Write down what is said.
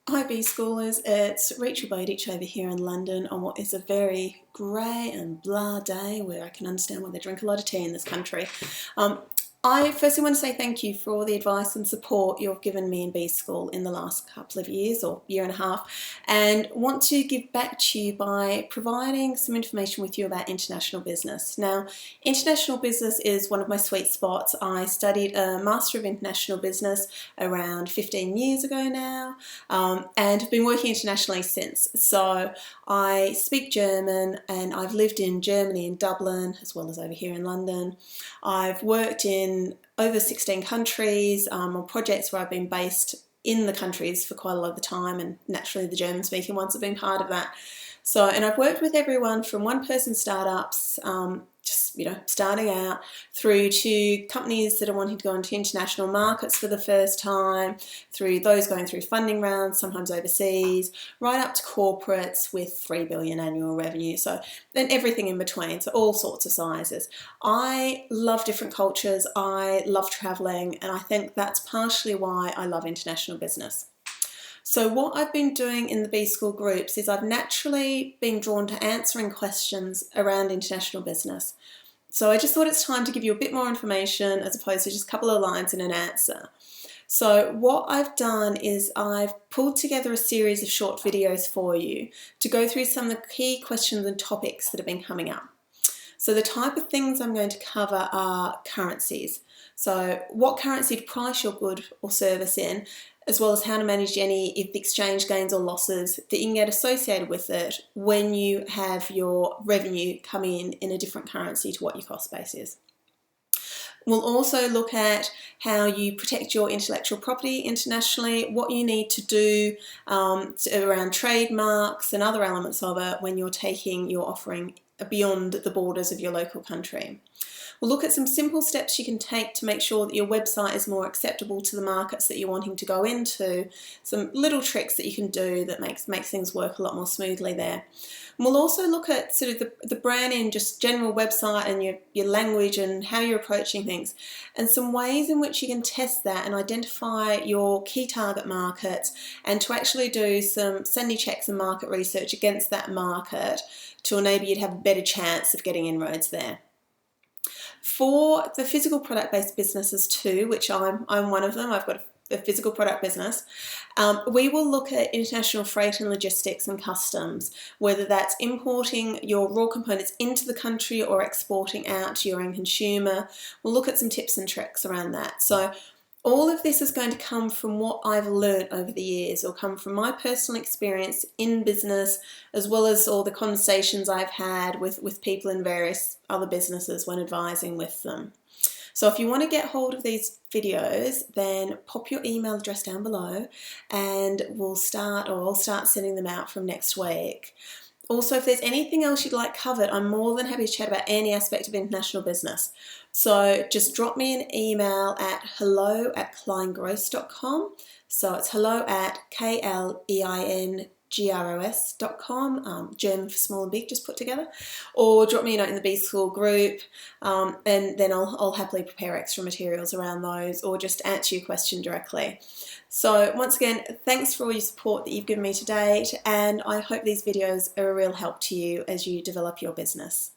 Hi B-Schoolers, it's Rachel Bowditch over here in London on what is a very grey and blah day where I can understand why they drink a lot of tea in this country. I firstly want to say thank you for all the advice and support you've given me in B-School in the last couple of years or year and a half, and want to give back to you by providing some information with you about international business. Now, international business is one of my sweet spots. I studied a Master of International Business around 15 years ago now, and have been working internationally since. So I speak German and I've lived in Germany, in Dublin, as well as over here in London. I've worked in over 16 countries on projects where I've been based in the countries for quite a lot of the time, and naturally the German speaking ones have been part of that. So, and I've worked with everyone from one-person startups, just starting out, through to companies that are wanting to go into international markets for the first time, through those going through funding rounds, sometimes overseas, right up to corporates with 3 billion annual revenue. So, then everything in between, so all sorts of sizes. I love different cultures, I love traveling, and I think that's partially why I love international business. So what I've been doing in the B-School groups is I've naturally been drawn to answering questions around international business. So I just thought it's time to give you a bit more information as opposed to just a couple of lines in an answer. So what I've done is I've pulled together a series of short videos for you to go through some of the key questions and topics that have been coming up. So the type of things I'm going to cover are currencies. So what currency to price your good or service in, as well as how to manage any exchange gains or losses that you can get associated with it when you have your revenue come in a different currency to what your cost base is. We'll also look at how you protect your intellectual property internationally, what you need to do around trademarks and other elements of it when you're taking your offering beyond the borders of your local country. We'll look at some simple steps you can take to make sure that your website is more acceptable to the markets that you're wanting to go into, some little tricks that you can do that makes things work a lot more smoothly there. And we'll also look at sort of the branding, just general website and your language and how you're approaching things, and some ways in which you can test that and identify your key target markets, and to actually do some sanity checks and market research against that market to enable you to have a better chance of getting inroads there. For the physical product-based businesses too, which I'm one of them, I've got a physical product business, we will look at international freight and logistics and customs, whether that's importing your raw components into the country or exporting out to your end consumer. We'll look at some tips and tricks around that. So all of this is going to come from what I've learned over the years, or come from my personal experience in business, as well as all the conversations I've had with people in various other businesses when advising with them. So if you want to get hold of these videos, then pop your email address down below and I'll start sending them out from next week. Also, if there's anything else you'd like covered, I'm more than happy to chat about any aspect of international business. So just drop me an email at hello@kleingross.com. So it's hello@kleingross.com, German for small and big, just put together. Or drop me a note in the B-School group, and then I'll happily prepare extra materials around those, or just answer your question directly. So once again, thanks for all your support that you've given me to date, and I hope these videos are a real help to you as you develop your business.